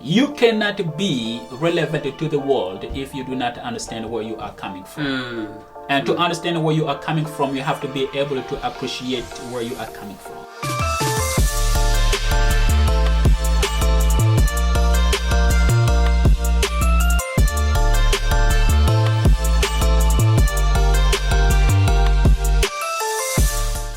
You cannot be relevant to the world if you do not understand where you are coming from. And to understand where you are coming from, you have to be able to appreciate where you are coming from.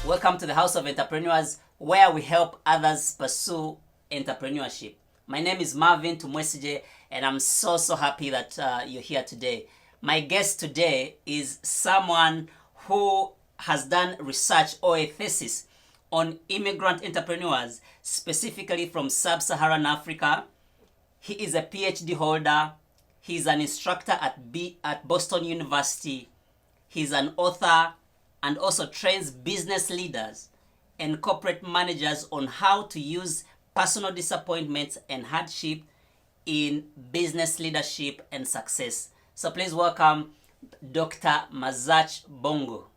Welcome to the House of Entrepreneurs, where we help others pursue entrepreneurship. My name is Marvin Tumwesije, and I'm so happy that you're here today. My guest today is someone who has done research or a thesis on immigrant entrepreneurs, specifically from sub-Saharan Africa. He is a Ph.D. holder. He's an instructor at Boston University. He's an author and also trains business leaders and corporate managers on how to use personal disappointments and hardship in business leadership and success. So please welcome Dr. Mazach Bongo.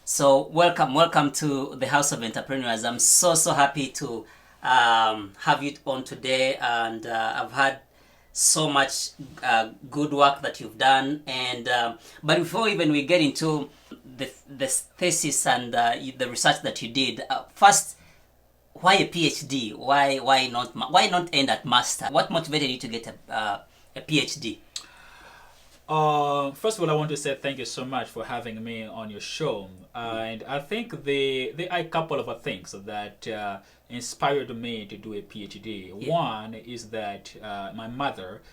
So welcome to the House of Entrepreneurs. I'm so happy to have you on today, and I've had so much good work that you've done. And but before even we get into the thesis and the research that you did, first, why a PhD? Why not end at master? What motivated you to get a PhD? First of all, I want to say thank you so much for having me on your show. And I think there are a couple of things that inspired me to do a PhD. Yeah. One is that my mother,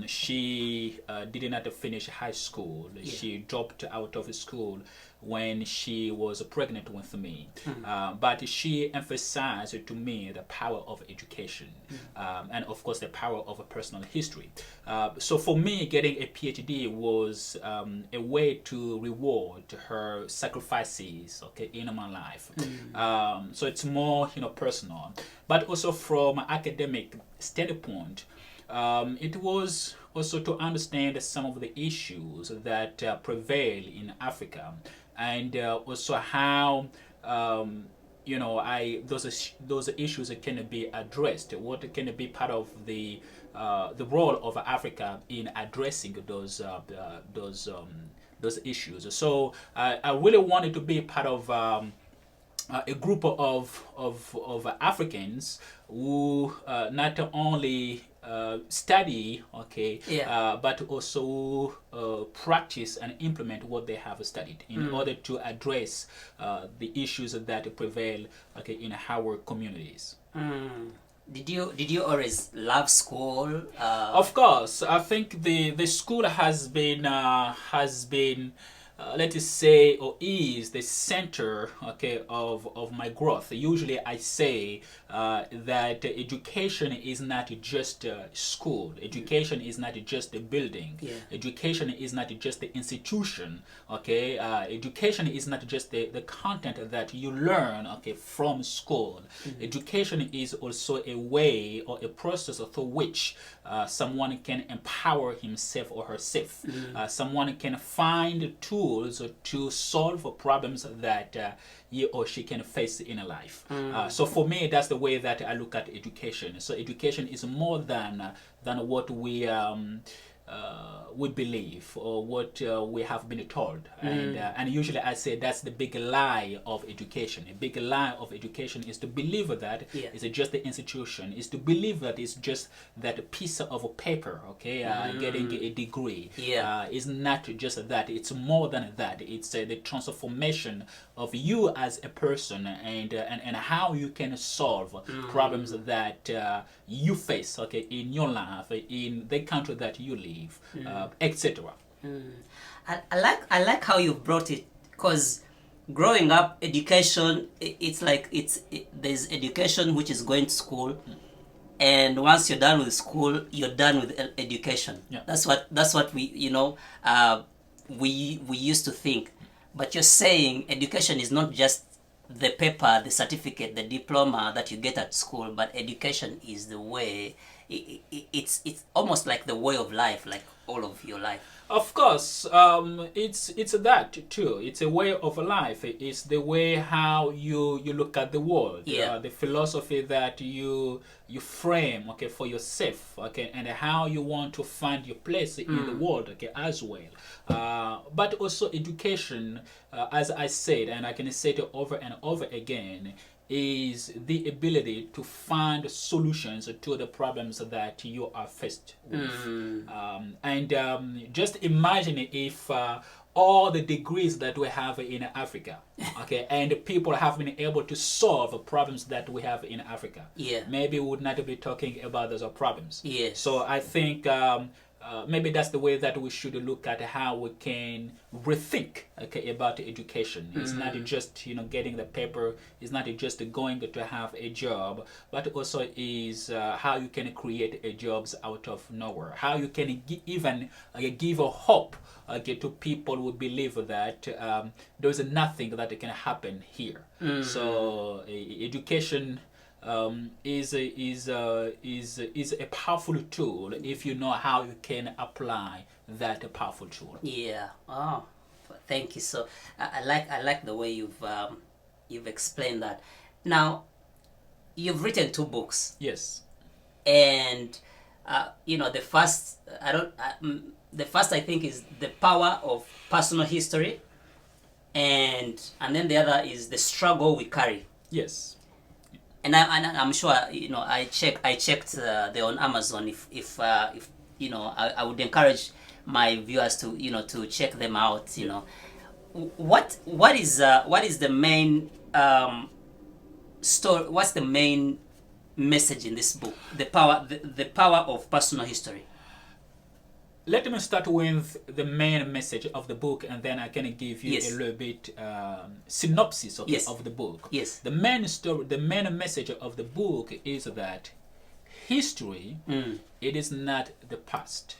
she did not finish high school. Yeah. She dropped out of school when she was pregnant with me. But she emphasized to me the power of education, and of course the power of a personal history. So for me, getting a PhD was a way to reward her sacrifices, in my life. So it's more, personal, but also from an academic standpoint. It was also to understand some of the issues that prevail in Africa, and also how those issues can be addressed. What can be part of the role of Africa in addressing those issues. So I really wanted to be part of a group of Africans who not only study, but also practice and implement what they have studied in order to address the issues that prevail, in our communities. Did you always love school? Of course, I think the school has been let us say, or is the center, of my growth. Usually I say that education is not just school. Education is not just a building. Yeah. Education is not just the institution. Education is not just the content that you learn, from school. Education is also a way or a process through which someone can empower himself or herself. Someone can find tools to solve problems that he or she can face in life. So for me, that's the way that I look at education. So education is more than what we believe or what we have been told. And usually I say that's the big lie of education. A big lie of education is to believe that it's just the institution, is to believe that it's just that piece of paper, getting a degree. It's not just that, it's more than that. It's the transformation of you as a person and how you can solve problems that you face, in your life, in the country that you live, etc. I like how you brought it, because growing up, education, it's like there's education which is going to school, and once you're done with school, you're done with education. Yeah. That's what we we used to think. But you're saying education is not just the paper, the certificate, the diploma that you get at school, but education is the way it's almost like the way of life, like all of your life. Of course, it's that too. It's a way of life. It's the way how you look at the world. Yeah. The philosophy that you frame, okay, for yourself, okay, and how you want to find your place in the world, okay, as well. But also education, as I said, and I can say it over and over again, is the ability to find solutions to the problems that you are faced with. And just imagine if all the degrees that we have in Africa, okay, and people have been able to solve problems that we have in Africa. Yeah. Maybe we would not be talking about those problems. Yes. So I think maybe that's the way that we should look at how we can rethink, okay, about education. It's not just getting the paper. It's not just going to have a job, but also is how you can create a jobs out of nowhere. How you can even give a hope, okay, to people who believe that there is nothing that can happen here. So education is a powerful tool if you know how you can apply that powerful tool. Yeah. Oh, thank you. So I like the way you've explained that. Now, you've written 2 books. Yes. And the first I think is The Power of Personal History, and then the other is The Struggle We Carry. Yes. And I'm sure I checked they're on Amazon. If I would encourage my viewers to to check them out. What is the main story? What's the main message in this book? The power of personal history. Let me start with the main message of the book, and then I can give you Yes. a little bit synopsis of, Yes. of the book. Yes. The main story, the main message of the book is that history, it is not the past.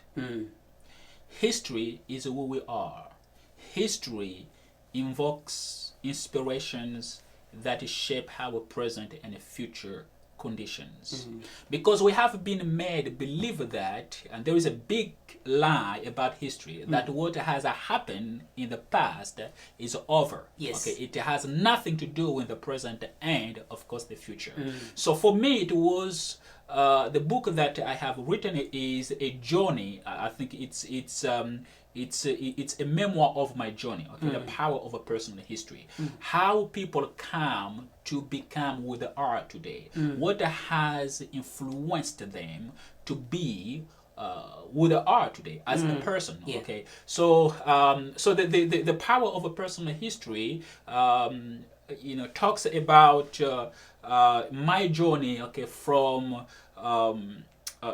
History is who we are. History invokes inspirations that shape our present and future conditions. Because we have been made believe that, and there is a big lie about history, that what has happened in the past is over. Yes. Okay, it has nothing to do with the present and, of course, the future. So for me, it was the book that I have written is a journey. I think it's a memoir of my journey, okay, the power of a personal history, how people come to become who they are today, what has influenced them to be who they are today as a person. Yeah. Okay, so so the power of a personal history talks about my journey, okay, from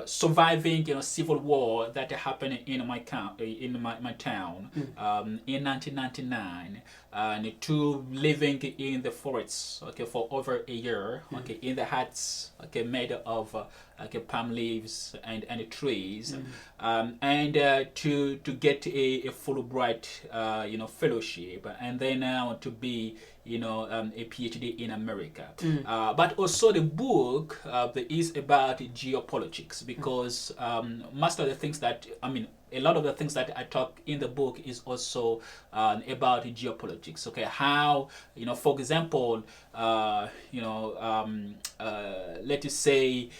surviving civil war that happened in my town in 1999, and to living in the forests, okay, for over a year, okay, in the huts, okay, made of okay, palm leaves and trees, and to get a Fulbright fellowship, and then now to be a PhD in America. But also the book is about geopolitics, because most of the things that a lot of the things that I talk in the book is also about geopolitics. Okay, how for example, let us say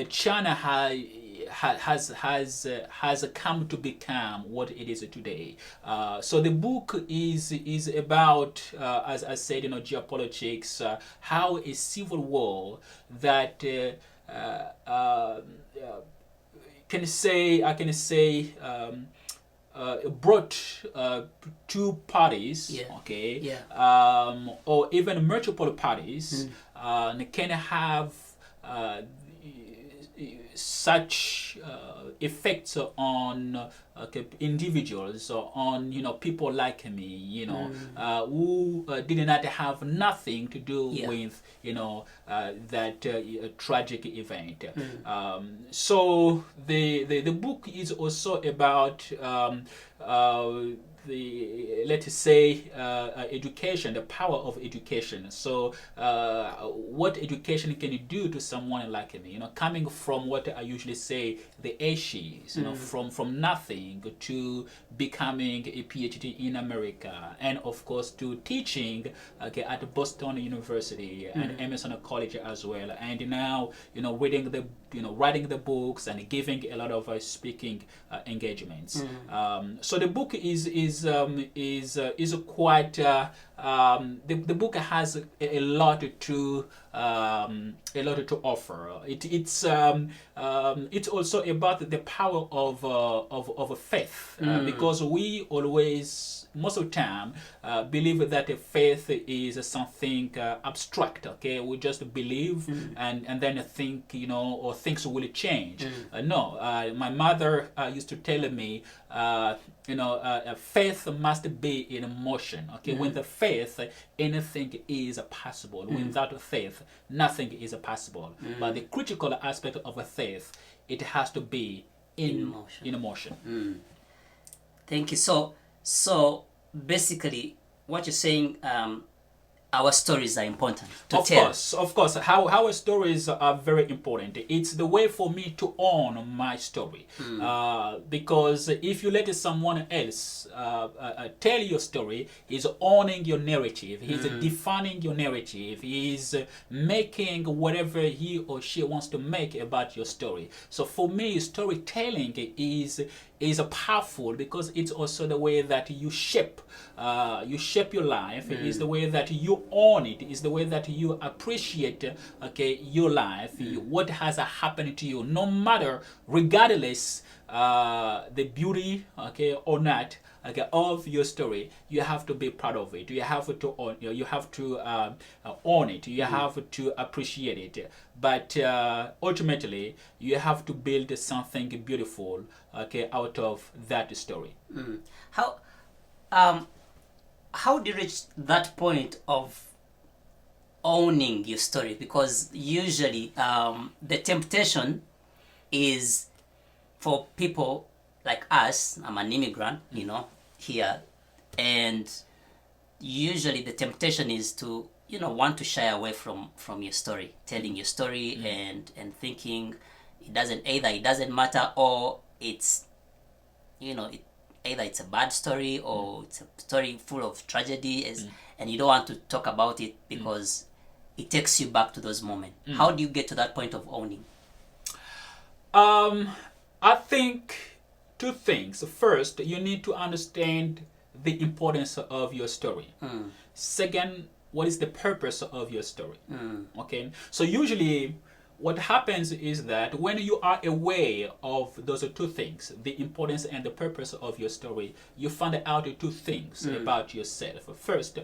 China has come to become what it is today. So the book is about, as I said, geopolitics, how a civil war that I can say brought two parties, Yeah. okay, Yeah. or even multiple parties, can have such effects on individuals, or on people like me, who did not have nothing to do Yeah. with that tragic event. So the book is also about let's say education, the power of education. So what education can you do to someone like me, coming from what I usually say the ashes, from nothing to becoming a PhD in America, and of course to teaching at Boston University and Emerson College as well, and now reading the writing the books and giving a lot of speaking engagements. So the book is quite the book has a lot to offer. It's also about the power of faith, because we always, most of the time, believe that a faith is something abstract. Okay, we just believe and then think, or things will change. No, my mother used to tell me, faith must be in motion. Okay, when the faith, anything is possible. Without faith, nothing is possible. But the critical aspect of a faith, it has to be in motion. Thank you. So basically, what you're saying, our stories are important to tell. Of course. Our stories are very important. It's the way for me to own my story. Because if you let someone else tell your story, he's owning your narrative. He's defining your narrative. He's making whatever he or she wants to make about your story. So for me, storytelling is powerful, because it's also the way that you shape your life. It's the way that you own it. It's the way that you appreciate your life, what has happened to you, no matter, regardless the beauty or not of your story. You have to be proud of it. You have to own. You have to own it. You have to appreciate it. But ultimately, you have to build something beautiful out of that story. How do you reach that point of owning your story? Because usually the temptation is for people like us. I'm an immigrant, here, and usually the temptation is to want to shy away from your story, telling your story, and thinking it doesn't matter, or it's either it's a bad story or it's a story full of tragedy, and you don't want to talk about it because it takes you back to those moments. How do you get to that point of owning? I think two things. First, you need to understand the importance of your story. Second, what is the purpose of your story? Okay, so usually what happens is that when you are aware of those two things, the importance and the purpose of your story, you find out two things about yourself. First,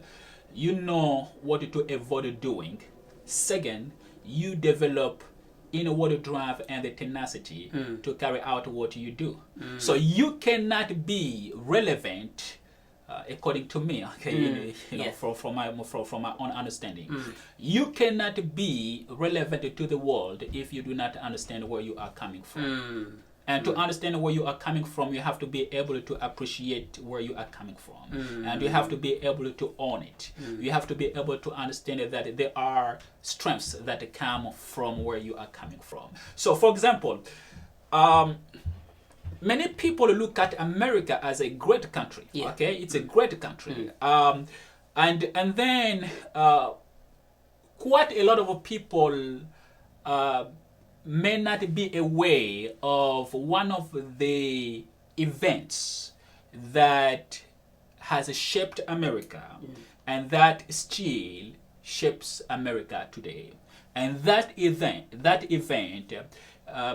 you know what to avoid doing. Second, you develop inward drive and the tenacity to carry out what you do. So you cannot be relevant, according to me, from my own understanding. You cannot be relevant to the world if you do not understand where you are coming from. And to understand where you are coming from, you have to be able to appreciate where you are coming from. And you have to be able to own it. You have to be able to understand that there are strengths that come from where you are coming from. So, for example, many people look at America as a great country. Okay, it's a great country. And then quite a lot of people may not be aware of one of the events that has shaped America and that still shapes America today. And that event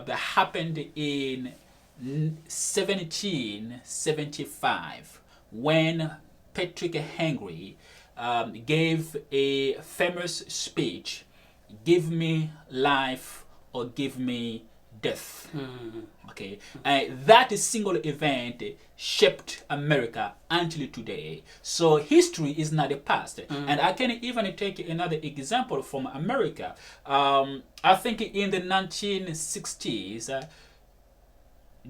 happened in 1775 when Patrick Henry gave a famous speech, "Give me life or give me death." Okay, that single event shaped America until today. So history is not the past. And I can even take another example from America. I think in the 1960s,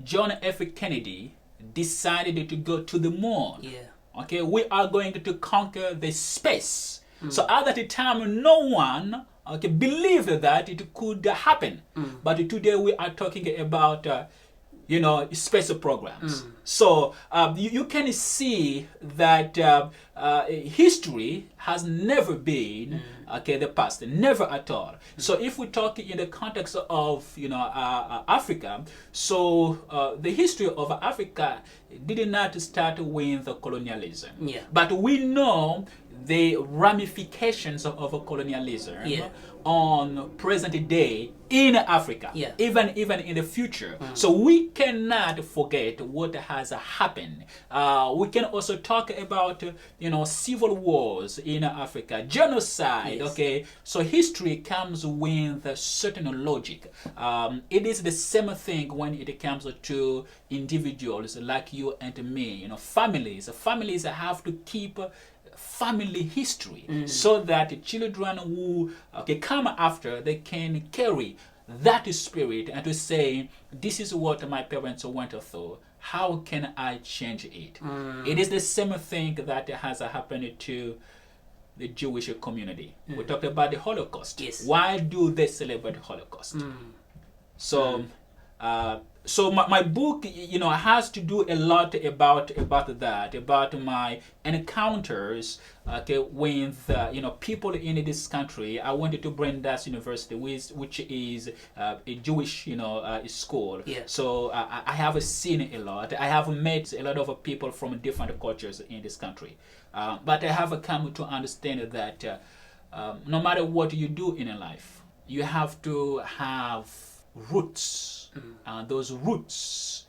John F. Kennedy decided to go to the moon. Yeah. Okay, we are going to conquer the space. So at that time, no one believed that it could happen. But today we are talking about space programs. So you can see that history has never been the past, never at all. So if we talk in the context of Africa, so the history of Africa did not start with colonialism. Yeah. But we know the ramifications of colonialism Yeah. on present day in Africa, Yeah. even in the future. So we cannot forget what has happened. We can also talk about civil wars in Africa, genocide. Yes. Okay, so history comes with a certain logic. It is the same thing when it comes to individuals like you and me. Families have to keep family history so that children who come after, they can carry that spirit and to say, this is what my parents went through, how can I change it? It is the same thing that has happened to the Jewish community. We talked about the Holocaust. Yes. Why do they celebrate Holocaust? So so my book has to do a lot about that, about my encounters with people in this country. I wanted to bring that university, which is a Jewish school. Yeah. So I have seen a lot. I have met a lot of people from different cultures in this country, but I have come to understand that no matter what you do in life, you have to have roots. Those roots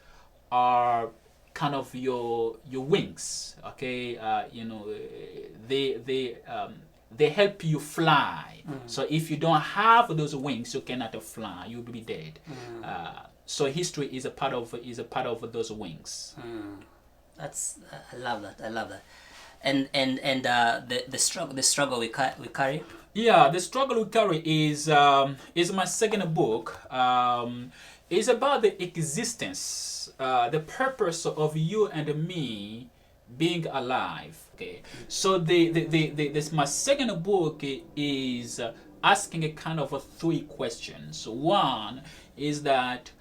are kind of your wings. Okay, they help you fly. So if you don't have those wings, you cannot fly. You'll be dead. So history is a part of those wings. I love that. And the struggle we carry. Yeah, the struggle we carry is my second book. It's about the existence, the purpose of you and me being alive. Okay, so this my second book is asking a kind of three questions. One is that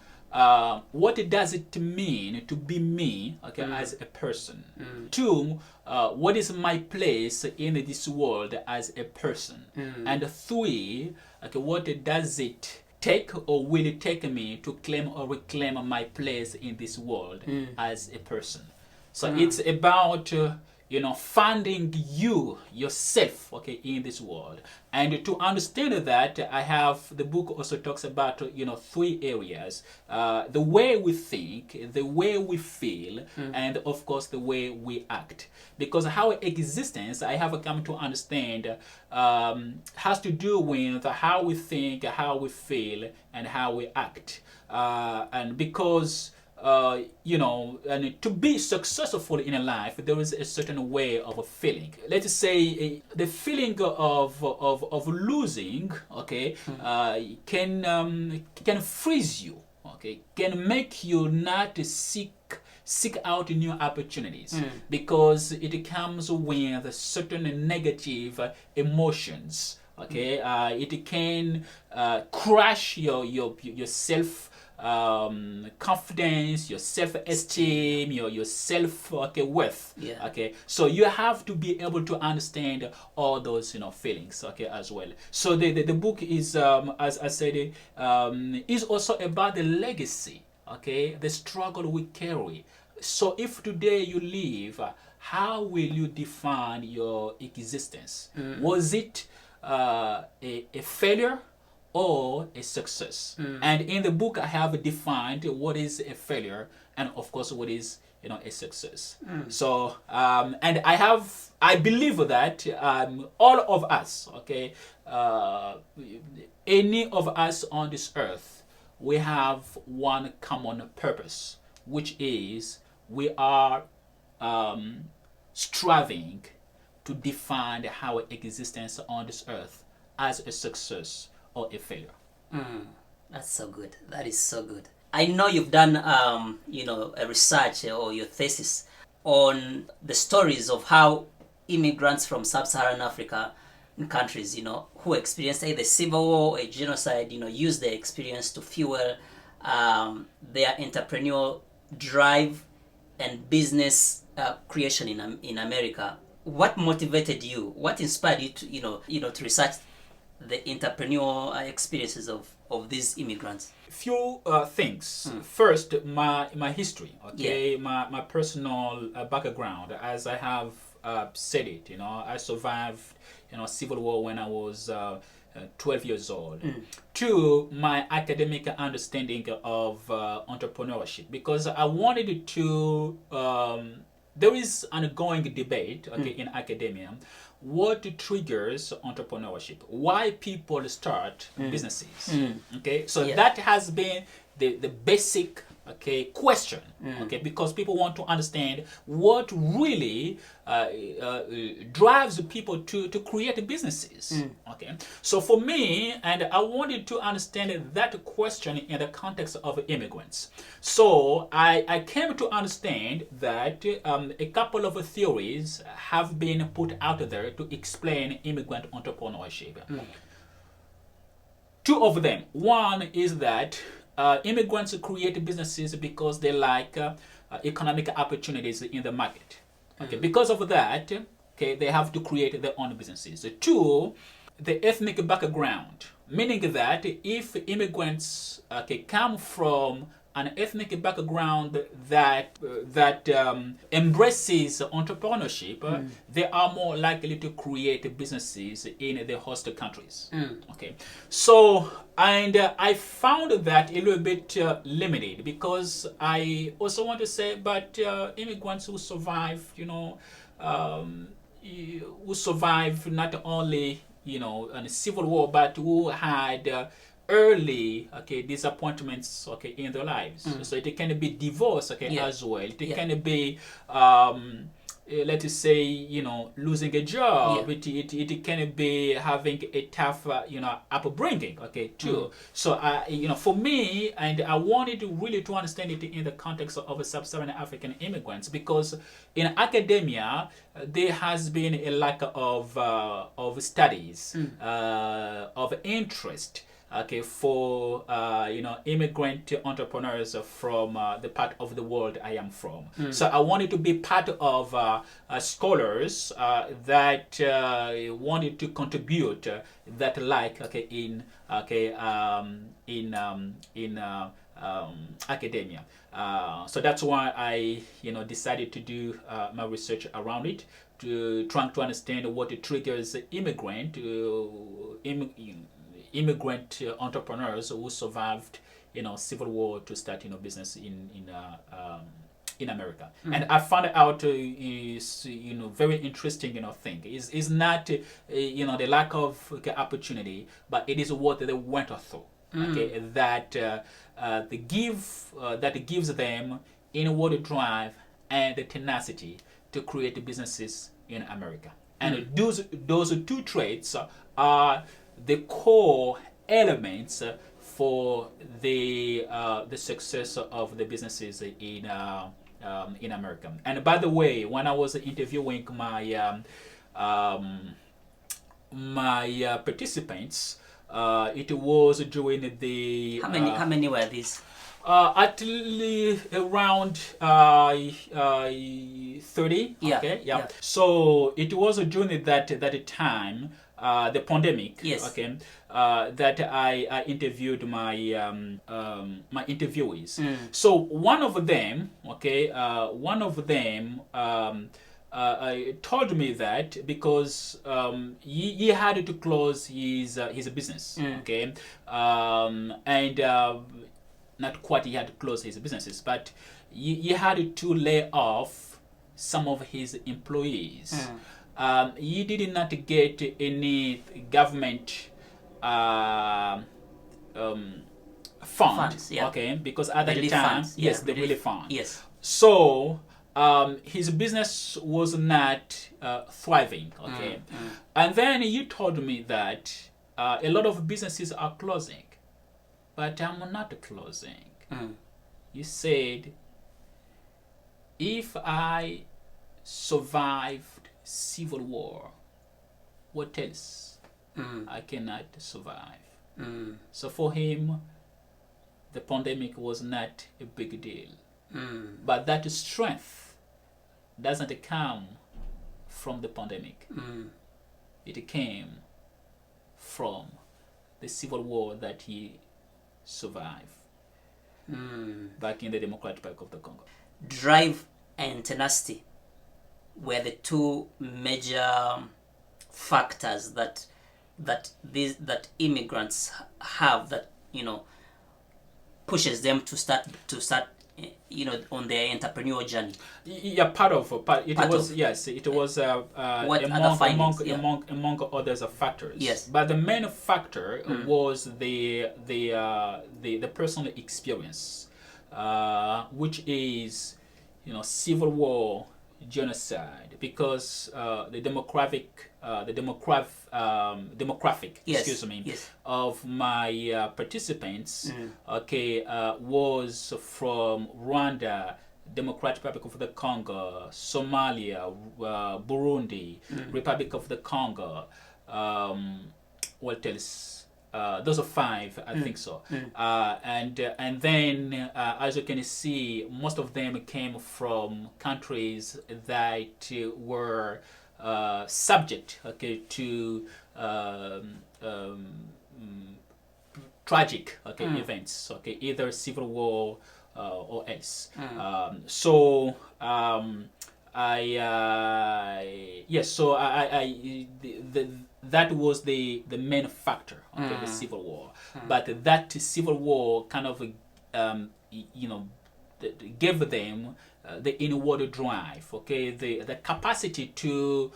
what does it mean to be me, as a person? Two, what is my place in this world as a person? And three, what does it take or will it take me to claim or reclaim my place in this world as a person? So it's about finding yourself in this world. And to understand that, I have the book also talks about three areas: the way we think, the way we feel, and of course the way we act. Because our existence, I have come to understand, has to do with how we think, how we feel, and how we act. And because and to be successful in life, there is a certain way of feeling. Let's say the feeling of losing, can freeze you, can make you not seek out new opportunities, because it comes with certain negative emotions. It can crush your self confidence, your self-esteem, your self-worth. So you have to be able to understand all those feelings as well. So the book is, as I said, is also about the legacy, the struggle we carry. So if today you live, how will you define your existence? Was it a failure or a success? And in the book I have defined what is a failure and of course what is a success. So and I believe that all of us, any of us on this earth, we have one common purpose, which is we are striving to define our existence on this earth as a success or a failure. That's so good. That is so good. I know you've done, a research or your thesis on the stories of how immigrants from sub-Saharan Africa countries, who experienced either civil war or a genocide, use their experience to fuel their entrepreneurial drive and business creation in America. What motivated you? What inspired you to to research the entrepreneurial experiences of these immigrants? Few things. First, my history. Okay, my personal background. As I have said it, I survived civil war when I was 12 years old. Two, my academic understanding of entrepreneurship, because I wanted to. There is an ongoing debate, in academia. What triggers entrepreneurship? Why people start businesses? Okay, so that has been the basic question. Okay, because people want to understand what really drives people to create businesses. Okay, so for me, and I wanted to understand that question in the context of immigrants. So I came to understand that a couple of theories have been put out there to explain immigrant entrepreneurship. Two of them. One is that immigrants create businesses because they like economic opportunities in the market. Okay, because of that, they have to create their own businesses. Two, the ethnic background, meaning that if immigrants come from an ethnic background that embraces entrepreneurship, they are more likely to create businesses in the host countries. Okay, so and I found that a little bit limited, because I also want to say, but immigrants who survive, who survive not only in a civil war, but who had early disappointments in their lives. So it can be divorce as well. It can be let's say losing a job. It can be having a tough upbringing too. So for me, and I wanted to really to understand it in the context of sub-Saharan African immigrants, because in academia there has been a lack of studies, of interest for immigrant entrepreneurs from the part of the world I am from. So I wanted to be part of scholars that wanted to contribute that in academia. So that's why I decided to do my research around it, to trying to understand what triggers immigrant entrepreneurs who survived civil war to start business in America. And I found out is very interesting thing is not the lack of opportunity, but it is what they went through that gives them inward drive and the tenacity to create businesses in America. And those two traits are the core elements for the success of the businesses in America. And by the way, when I was interviewing my participants, it was during the how many were these? At least around 30. Yeah. So it was during that time, the pandemic. Yes. That I interviewed my my interviewees. So one of them, told me that because he had to close his business. And not quite he had to close his businesses, but he had to lay off some of his employees. He did not get any government funds, because at the time, the relief fund. Yes. So his business was not thriving. And then he told me that a lot of businesses are closing, but I'm not closing. He said, if I survived civil war, what else I cannot survive? So for him, the pandemic was not a big deal. But that strength doesn't come from the pandemic. It came from the civil war that he survived back in the Democratic Republic of the Congo. Drive and tenacity were the two major factors that immigrants have, that pushes them to start on their entrepreneurial journey. Yeah, part it was of, yes, it was among others factors. Yes, but the main factor was the personal experience, which is civil war, genocide, because the demographic yes, excuse me, yes, of my participants was from Rwanda, Democratic Republic of the Congo, Somalia, Burundi, Republic of the Congo, what else? Those are 5, I think so. And then, as you can see, most of them came from countries that were subject, to tragic, events, either civil war or else. That was the main factor, the civil war. But that civil war kind of gave them the inward drive, the capacity to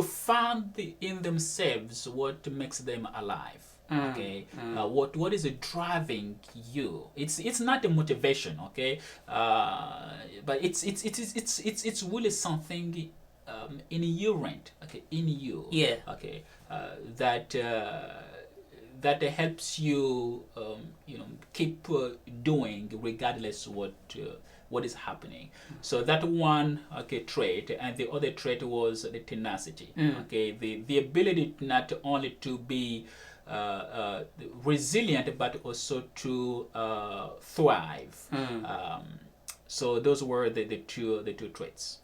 find in themselves what makes them alive. What is driving you? It's not the motivation, but it's really something inherent, in you. Yeah. That helps you, keep doing regardless what is happening. So that one trait, and the other trait was the tenacity. The ability not only to be resilient but also to thrive. So those were the two traits.